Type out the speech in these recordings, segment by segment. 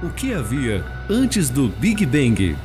O que havia antes do Big Bang?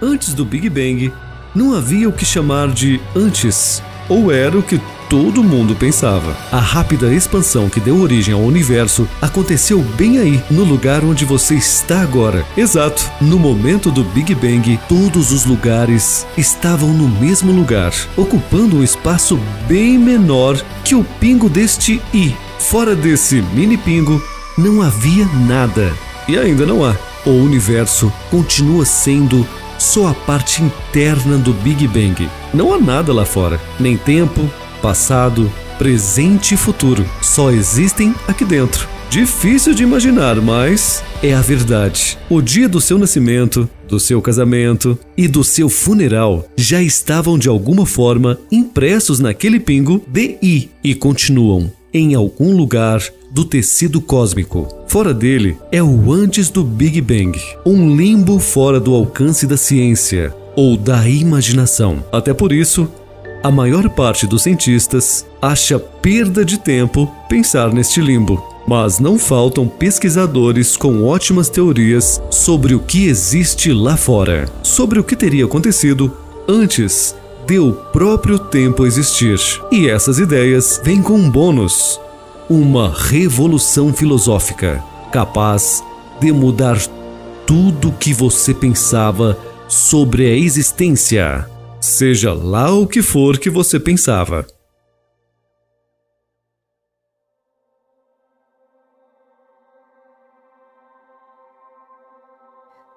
Antes do Big Bang, não havia o que chamar de antes, ou era o que todo mundo pensava. A rápida expansão que deu origem ao universo aconteceu bem aí, no lugar onde você está agora. Exato, no momento do Big Bang, todos os lugares estavam no mesmo lugar, ocupando um espaço bem menor que o pingo deste i. Fora desse mini pingo, não havia nada. E ainda não há. O universo continua sendo só a parte interna do Big Bang. Não há nada lá fora, nem tempo, passado, presente e futuro. Só existem aqui dentro. Difícil de imaginar, mas é a verdade. O dia do seu nascimento, do seu casamento e do seu funeral já estavam de alguma forma impressos naquele pingo de i e continuam em algum lugar do tecido cósmico. Fora dele é o antes do Big Bang, um limbo fora do alcance da ciência ou da imaginação. Até por isso, a maior parte dos cientistas acha perda de tempo pensar neste limbo. Mas não faltam pesquisadores com ótimas teorias sobre o que existe lá fora, sobre o que teria acontecido antes de o próprio tempo existir. E essas ideias vêm com um bônus: uma revolução filosófica capaz de mudar tudo o que você pensava sobre a existência, seja lá o que for que você pensava.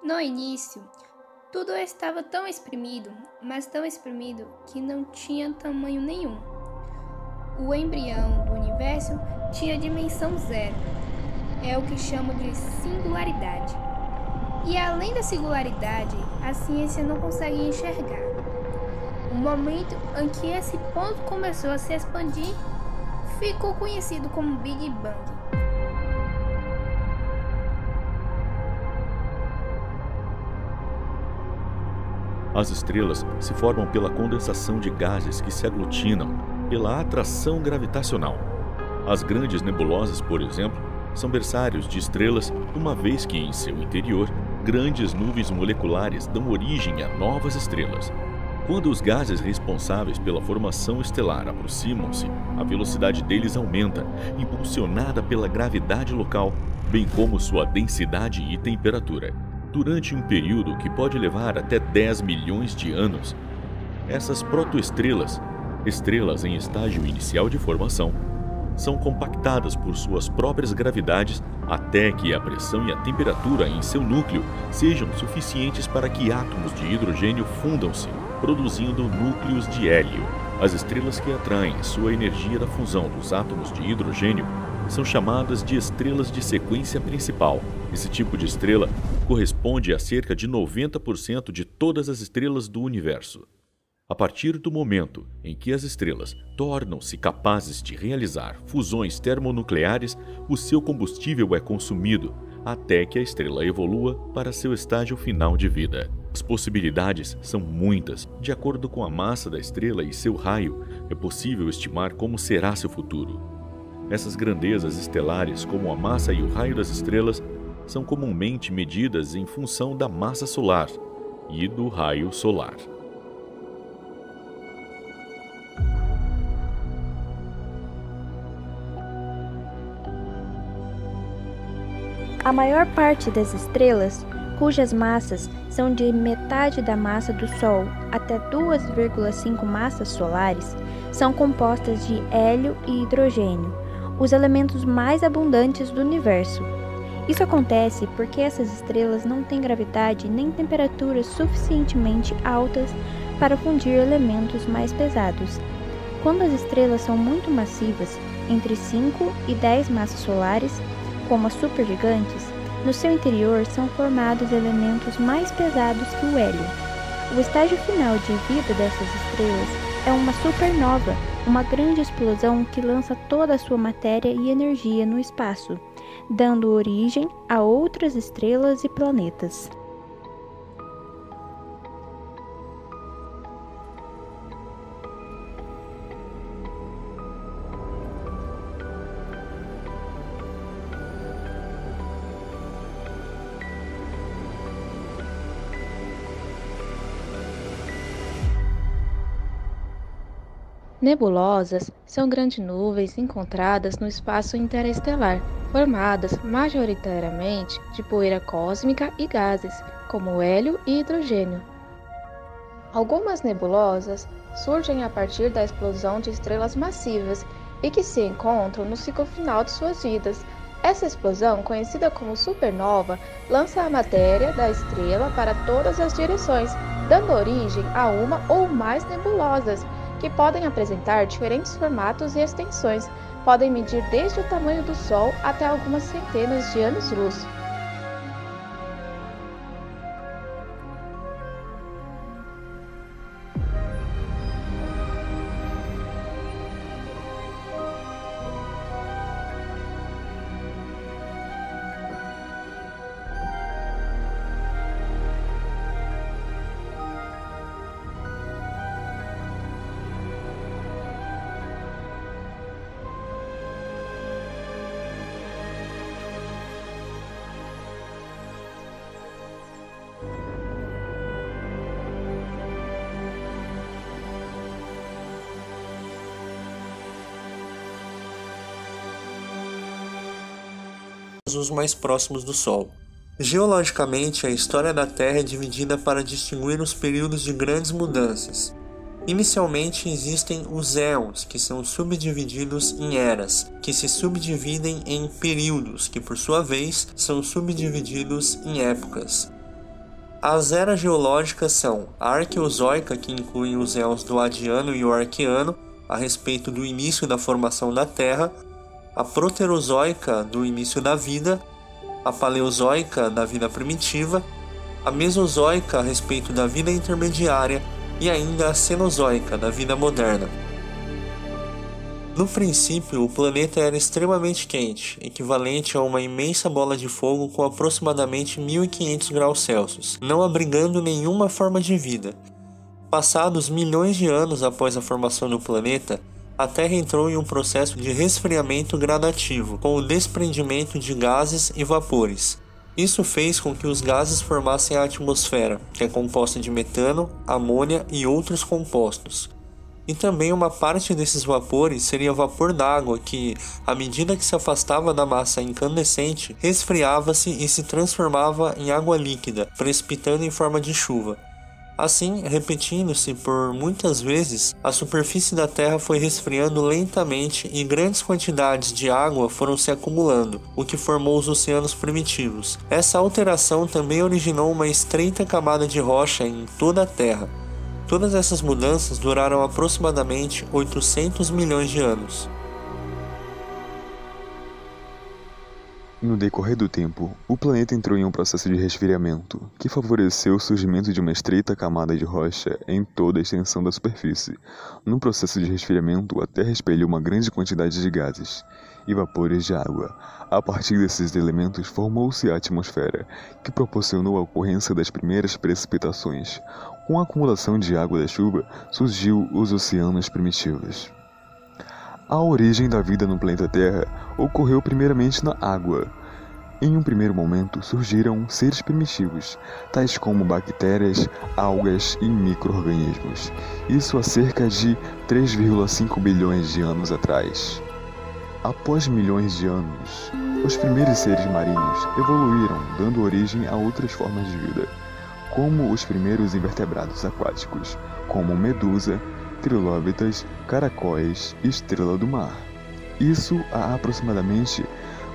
No início, tudo estava tão espremido, mas tão espremido que não tinha tamanho nenhum. O embrião do universo tinha dimensão zero. É o que chamam de singularidade. E além da singularidade, a ciência não consegue enxergar. O momento em que esse ponto começou a se expandir ficou conhecido como Big Bang. As estrelas se formam pela condensação de gases que se aglutinam pela atração gravitacional. As grandes nebulosas, por exemplo, são berçários de estrelas, uma vez que em seu interior, grandes nuvens moleculares dão origem a novas estrelas. Quando os gases responsáveis pela formação estelar aproximam-se, a velocidade deles aumenta, impulsionada pela gravidade local, bem como sua densidade e temperatura. Durante um período que pode levar até 10 milhões de anos, essas protoestrelas, estrelas em estágio inicial de formação, são compactadas por suas próprias gravidades até que a pressão e a temperatura em seu núcleo sejam suficientes para que átomos de hidrogênio fundam-se, produzindo núcleos de hélio. As estrelas que atraem sua energia da fusão dos átomos de hidrogênio são chamadas de estrelas de sequência principal. Esse tipo de estrela corresponde a cerca de 90% de todas as estrelas do universo. A partir do momento em que as estrelas tornam-se capazes de realizar fusões termonucleares, o seu combustível é consumido até que a estrela evolua para seu estágio final de vida. As possibilidades são muitas. De acordo com a massa da estrela e seu raio, é possível estimar como será seu futuro. Essas grandezas estelares, como a massa e o raio das estrelas, são comumente medidas em função da massa solar e do raio solar. A maior parte das estrelas, cujas massas são de metade da massa do Sol até 2,5 massas solares, são compostas de hélio e hidrogênio, os elementos mais abundantes do universo. Isso acontece porque essas estrelas não têm gravidade nem temperaturas suficientemente altas para fundir elementos mais pesados. Quando as estrelas são muito massivas, entre 5 e 10 massas solares, como as supergigantes, no seu interior são formados elementos mais pesados que o hélio. O estágio final de vida dessas estrelas é uma supernova, uma grande explosão que lança toda a sua matéria e energia no espaço, dando origem a outras estrelas e planetas. Nebulosas são grandes nuvens encontradas no espaço interestelar, formadas majoritariamente de poeira cósmica e gases, como hélio e hidrogênio. Algumas nebulosas surgem a partir da explosão de estrelas massivas e que se encontram no ciclo final de suas vidas. Essa explosão, conhecida como supernova, lança a matéria da estrela para todas as direções, dando origem a uma ou mais nebulosas, que podem apresentar diferentes formatos e extensões, podem medir desde o tamanho do Sol até algumas centenas de anos-luz. Os mais próximos do Sol. Geologicamente, a história da Terra é dividida para distinguir os períodos de grandes mudanças. Inicialmente existem os éons, que são subdivididos em eras, que se subdividem em períodos, que por sua vez são subdivididos em épocas. As eras geológicas são a Arqueozoica, que inclui os éons do Adiano e o Arqueano, a respeito do início da formação da Terra, a Proterozoica, do início da vida, a Paleozoica, da vida primitiva, a Mesozoica, a respeito da vida intermediária, e ainda a Cenozoica, da vida moderna. No princípio, o planeta era extremamente quente, equivalente a uma imensa bola de fogo com aproximadamente 1500 graus Celsius, não abrigando nenhuma forma de vida. Passados milhões de anos após a formação do planeta, a Terra entrou em um processo de resfriamento gradativo, com o desprendimento de gases e vapores. Isso fez com que os gases formassem a atmosfera, que é composta de metano, amônia e outros compostos. E também uma parte desses vapores seria vapor d'água que, à medida que se afastava da massa incandescente, resfriava-se e se transformava em água líquida, precipitando em forma de chuva. Assim, repetindo-se por muitas vezes, a superfície da Terra foi resfriando lentamente e grandes quantidades de água foram se acumulando, o que formou os oceanos primitivos. Essa alteração também originou uma estreita camada de rocha em toda a Terra. Todas essas mudanças duraram aproximadamente 800 milhões de anos. No decorrer do tempo, o planeta entrou em um processo de resfriamento, que favoreceu o surgimento de uma estreita camada de rocha em toda a extensão da superfície. No processo de resfriamento, a Terra expeliu uma grande quantidade de gases e vapores de água. A partir desses elementos, formou-se a atmosfera, que proporcionou a ocorrência das primeiras precipitações. Com a acumulação de água da chuva, surgiu os oceanos primitivos. A origem da vida no planeta Terra ocorreu primeiramente na água. Em um primeiro momento surgiram seres primitivos, tais como bactérias, algas e micro-organismos. Isso há cerca de 3,5 bilhões de anos atrás. Após milhões de anos, os primeiros seres marinhos evoluíram, dando origem a outras formas de vida, como os primeiros invertebrados aquáticos, como medusa, trilóbitas, caracóis e estrela do mar. Isso há aproximadamente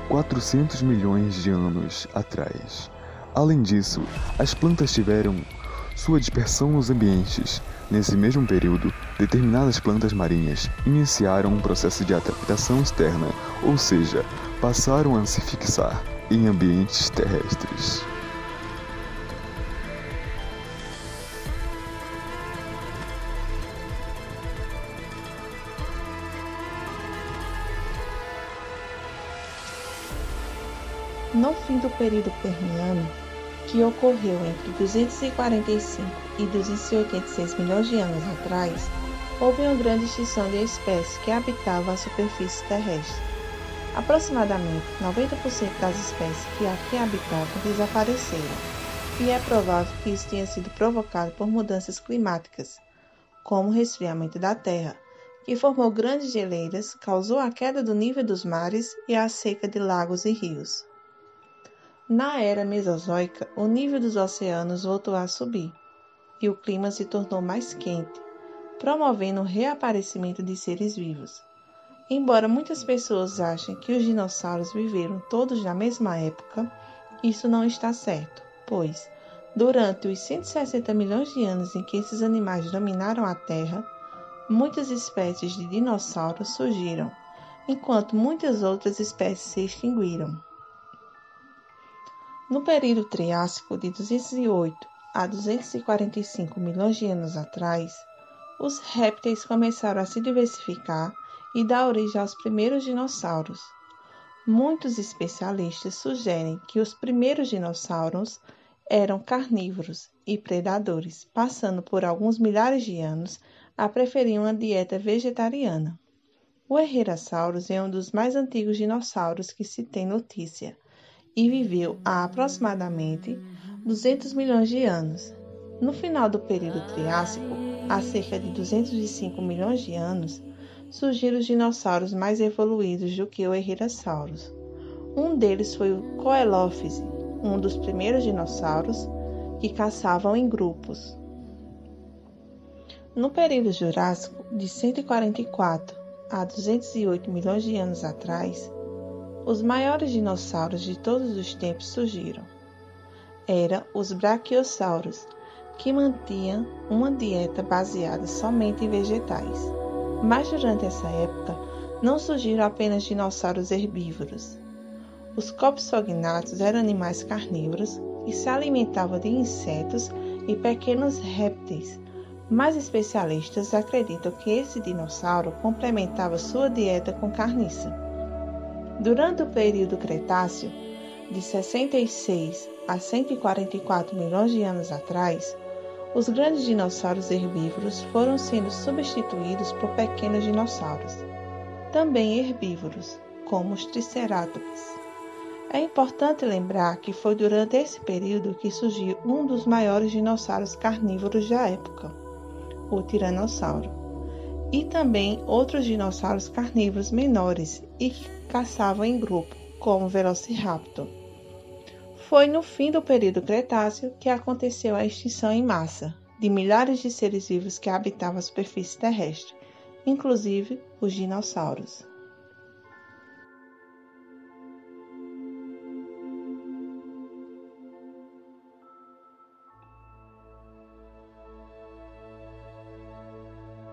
400 milhões de anos atrás. Além disso, as plantas tiveram sua dispersão nos ambientes. Nesse mesmo período, determinadas plantas marinhas iniciaram um processo de adaptação externa, ou seja, passaram a se fixar em ambientes terrestres. No fim do período Permiano, que ocorreu entre 245 e 286 milhões de anos atrás, houve uma grande extinção de espécies que habitavam a superfície terrestre. Aproximadamente 90% das espécies que aqui habitavam desapareceram, e é provável que isso tenha sido provocado por mudanças climáticas, como o resfriamento da Terra, que formou grandes geleiras, causou a queda do nível dos mares e a seca de lagos e rios. Na era Mesozoica, o nível dos oceanos voltou a subir, e o clima se tornou mais quente, promovendo o reaparecimento de seres vivos. Embora muitas pessoas achem que os dinossauros viveram todos na mesma época, isso não está certo, pois, durante os 160 milhões de anos em que esses animais dominaram a Terra, muitas espécies de dinossauros surgiram, enquanto muitas outras espécies se extinguiram. No período Triássico, de 208 a 245 milhões de anos atrás, os répteis começaram a se diversificar e dar origem aos primeiros dinossauros. Muitos especialistas sugerem que os primeiros dinossauros eram carnívoros e predadores, passando por alguns milhares de anos a preferir uma dieta vegetariana. O Herrerasaurus é um dos mais antigos dinossauros que se tem notícia, e viveu há aproximadamente 200 milhões de anos. No final do período Triássico, há cerca de 205 milhões de anos, surgiram os dinossauros mais evoluídos do que o Herrerasaurus. Um deles foi o Coelófise, um dos primeiros dinossauros que caçavam em grupos. No período Jurássico, de 144 a 208 milhões de anos atrás, os maiores dinossauros de todos os tempos surgiram. Eram os Brachiosauros, que mantinham uma dieta baseada somente em vegetais. Mas durante essa época, não surgiram apenas dinossauros herbívoros. Os Compsognathus eram animais carnívoros que se alimentavam de insetos e pequenos répteis, mas especialistas acreditam que esse dinossauro complementava sua dieta com carniça. Durante o período Cretáceo, de 66 a 144 milhões de anos atrás, os grandes dinossauros herbívoros foram sendo substituídos por pequenos dinossauros, também herbívoros, como os Triceratops. É importante lembrar que foi durante esse período que surgiu um dos maiores dinossauros carnívoros da época, o Tiranossauro, e também outros dinossauros carnívoros menores e que caçavam em grupo, como o Velociraptor. Foi no fim do período Cretáceo que aconteceu a extinção em massa de milhares de seres vivos que habitavam a superfície terrestre, inclusive os dinossauros.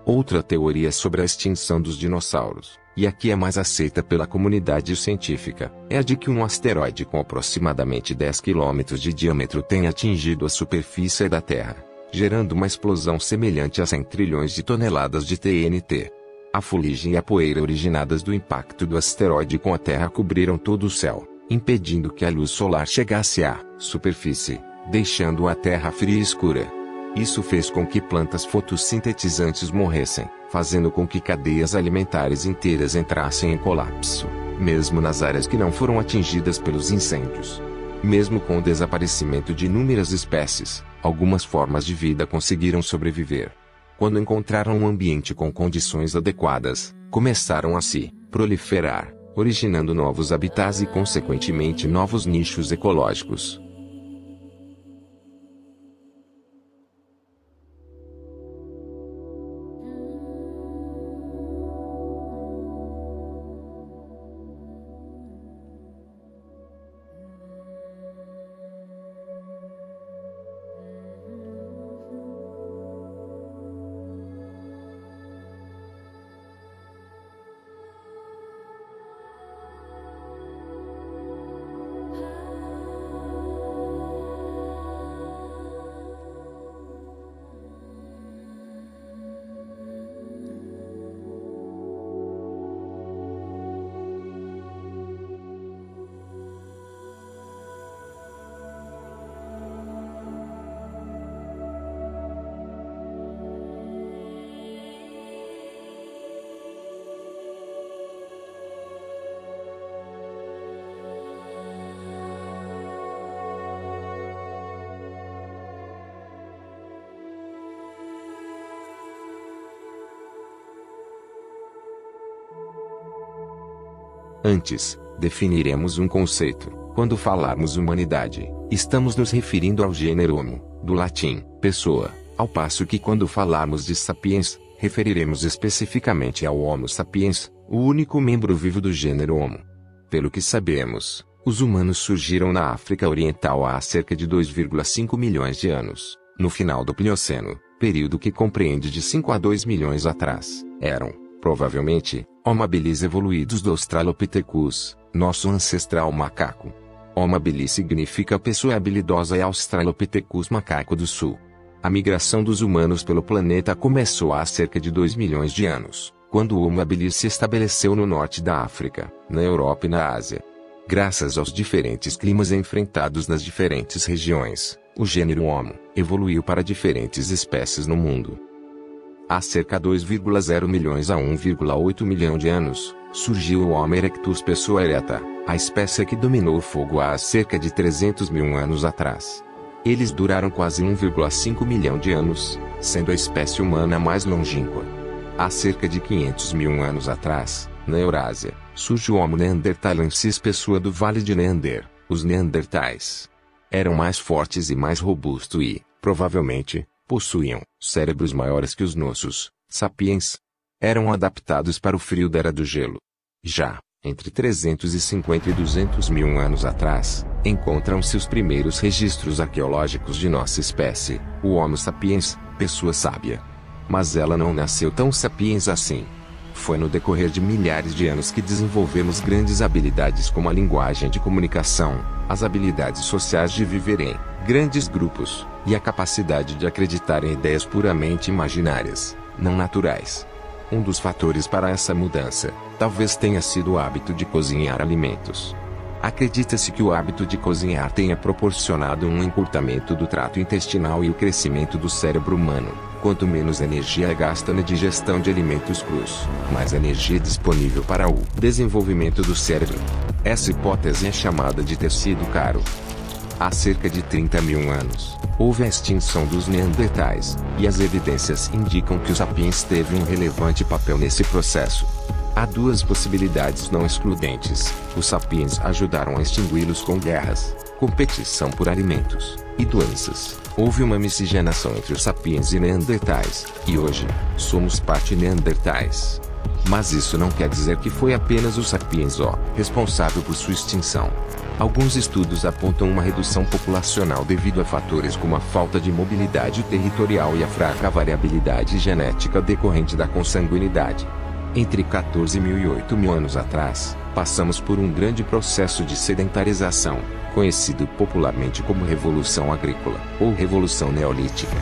Outra teoria sobre a extinção dos dinossauros, e aqui é mais aceita pela comunidade científica, é a de que um asteroide com aproximadamente 10 km de diâmetro tenha atingido a superfície da Terra, gerando uma explosão semelhante a 100 trilhões de toneladas de TNT. A fuligem e a poeira originadas do impacto do asteroide com a Terra cobriram todo o céu, impedindo que a luz solar chegasse à superfície, deixando a Terra fria e escura. Isso fez com que plantas fotossintetizantes morressem, fazendo com que cadeias alimentares inteiras entrassem em colapso, mesmo nas áreas que não foram atingidas pelos incêndios. Mesmo com o desaparecimento de inúmeras espécies, algumas formas de vida conseguiram sobreviver. Quando encontraram um ambiente com condições adequadas, começaram a se proliferar, originando novos habitats e consequentemente novos nichos ecológicos. Antes, definiremos um conceito. Quando falarmos humanidade, estamos nos referindo ao gênero Homo, do latim, pessoa, ao passo que quando falarmos de sapiens, referiremos especificamente ao Homo sapiens, o único membro vivo do gênero Homo. Pelo que sabemos, os humanos surgiram na África Oriental há cerca de 2,5 milhões de anos, no final do Plioceno, período que compreende de 5 a 2 milhões atrás. Eram, provavelmente, Homo habilis evoluídos do Australopithecus, nosso ancestral macaco. Homo habilis significa pessoa habilidosa e Australopithecus macaco do sul. A migração dos humanos pelo planeta começou há cerca de 2 milhões de anos, quando o Homo habilis se estabeleceu no norte da África, na Europa e na Ásia. Graças aos diferentes climas enfrentados nas diferentes regiões, o gênero Homo evoluiu para diferentes espécies no mundo. Há cerca de 2,0 milhões a 1,8 milhão de anos, surgiu o Homo erectus pessoa ereta, a espécie que dominou o fogo há cerca de 300 mil anos atrás. Eles duraram quase 1,5 milhão de anos, sendo a espécie humana mais longínqua. Há cerca de 500 mil anos atrás, na Eurásia, surge o Homo neanderthalensis pessoa do Vale de Neander, os neandertais. Eram mais fortes e mais robustos e, provavelmente, possuíam cérebros maiores que os nossos, sapiens. Eram adaptados para o frio da Era do Gelo. Já, entre 350 e 200 mil anos atrás, encontram-se os primeiros registros arqueológicos de nossa espécie, o Homo sapiens, pessoa sábia. Mas ela não nasceu tão sapiens assim. Foi no decorrer de milhares de anos que desenvolvemos grandes habilidades como a linguagem de comunicação, as habilidades sociais de viver em grandes grupos, e a capacidade de acreditar em ideias puramente imaginárias, não naturais. Um dos fatores para essa mudança, talvez tenha sido o hábito de cozinhar alimentos. Acredita-se que o hábito de cozinhar tenha proporcionado um encurtamento do trato intestinal e o crescimento do cérebro humano. Quanto menos energia é gasta na digestão de alimentos crus, mais energia é disponível para o desenvolvimento do cérebro. Essa hipótese é chamada de tecido caro. Há cerca de 30 mil anos, houve a extinção dos neandertais, e as evidências indicam que os sapiens teve um relevante papel nesse processo. Há duas possibilidades não excludentes: os sapiens ajudaram a extingui-los com guerras, competição por alimentos e doenças. Houve uma miscigenação entre os sapiens e neandertais, e hoje, somos parte neandertais. Mas isso não quer dizer que foi apenas o sapiens responsável por sua extinção. Alguns estudos apontam uma redução populacional devido a fatores como a falta de mobilidade territorial e a fraca variabilidade genética decorrente da consanguinidade. Entre 14 mil e 8 mil anos atrás, passamos por um grande processo de sedentarização, conhecido popularmente como Revolução Agrícola, ou Revolução Neolítica.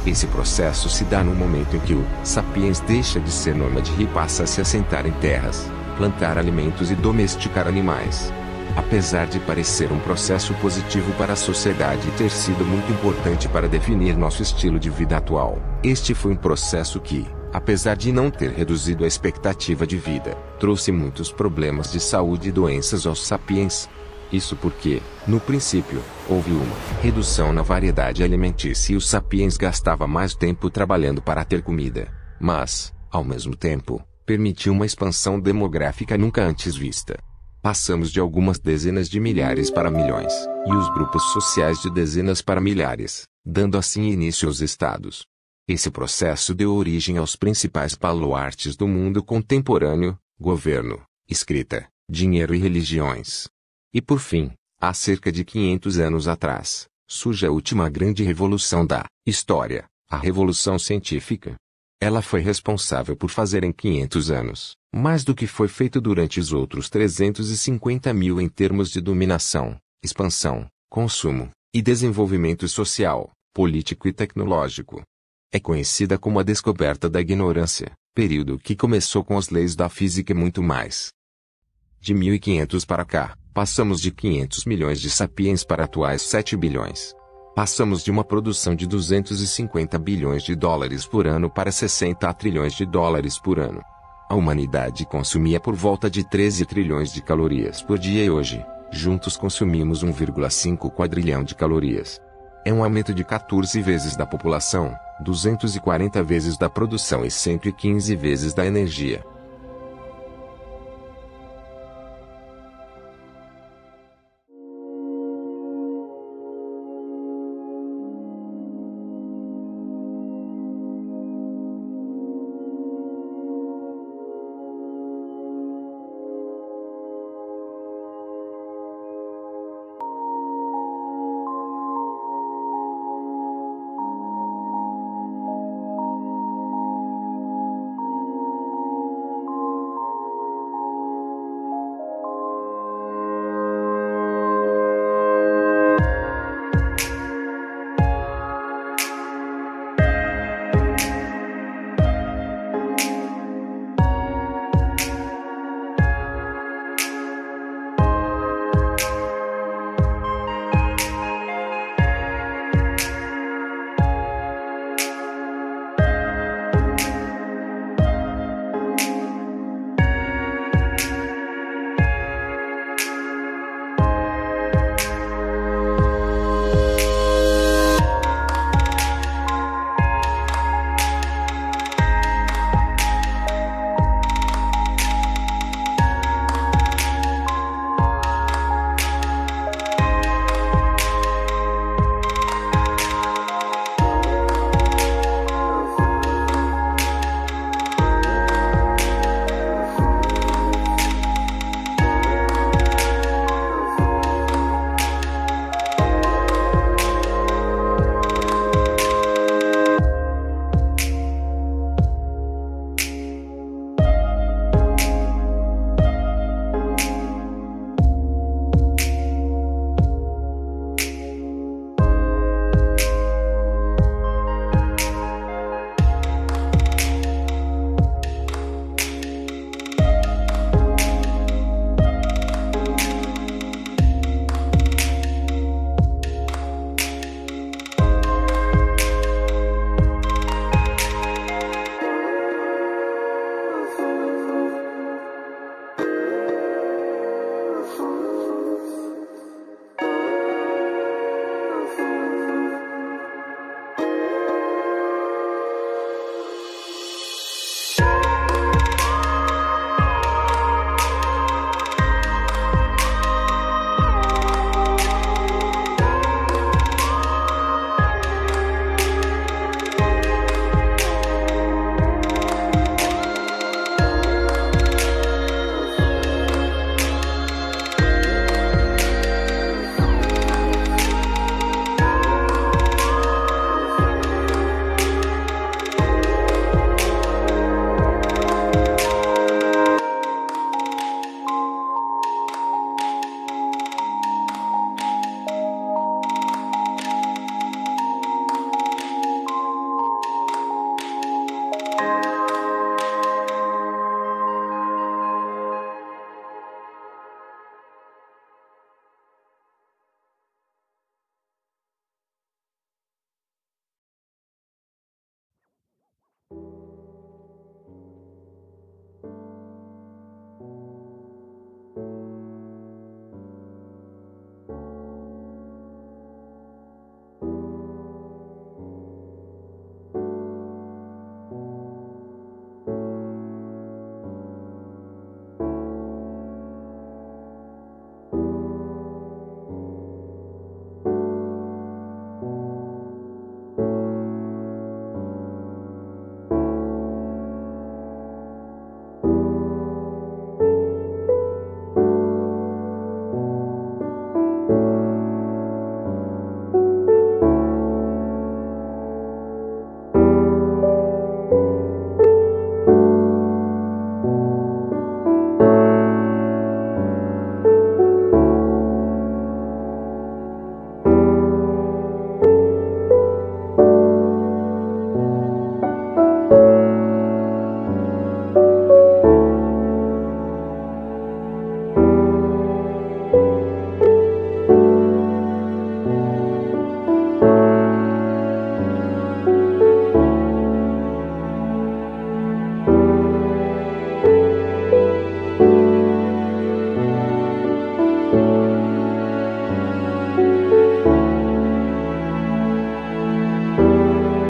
Esse processo se dá no momento em que o sapiens deixa de ser nômade e passa a se assentar em terras, plantar alimentos e domesticar animais. Apesar de parecer um processo positivo para a sociedade e ter sido muito importante para definir nosso estilo de vida atual, este foi um processo que, apesar de não ter reduzido a expectativa de vida, trouxe muitos problemas de saúde e doenças aos sapiens. Isso porque, no princípio, houve uma redução na variedade alimentícia e os sapiens gastavam mais tempo trabalhando para ter comida. Mas, ao mesmo tempo, permitiu uma expansão demográfica nunca antes vista. Passamos de algumas dezenas de milhares para milhões, e os grupos sociais de dezenas para milhares, dando assim início aos estados. Esse processo deu origem aos principais baluartes do mundo contemporâneo: governo, escrita, dinheiro e religiões. E por fim, há cerca de 500 anos atrás, surge a última grande revolução da história, a Revolução Científica. Ela foi responsável por fazer em 500 anos, mais do que foi feito durante os outros 350.000 em termos de dominação, expansão, consumo, e desenvolvimento social, político e tecnológico. É conhecida como a descoberta da ignorância, período que começou com as leis da física e muito mais. De 1500 para cá, passamos de 500 milhões de sapiens para atuais 7 bilhões. Passamos de uma produção de 250 bilhões de dólares por ano para 60 trilhões de dólares por ano. A humanidade consumia por volta de 13 trilhões de calorias por dia e hoje, juntos consumimos 1,5 quadrilhão de calorias. É um aumento de 14 vezes da população, 240 vezes da produção e 115 vezes da energia.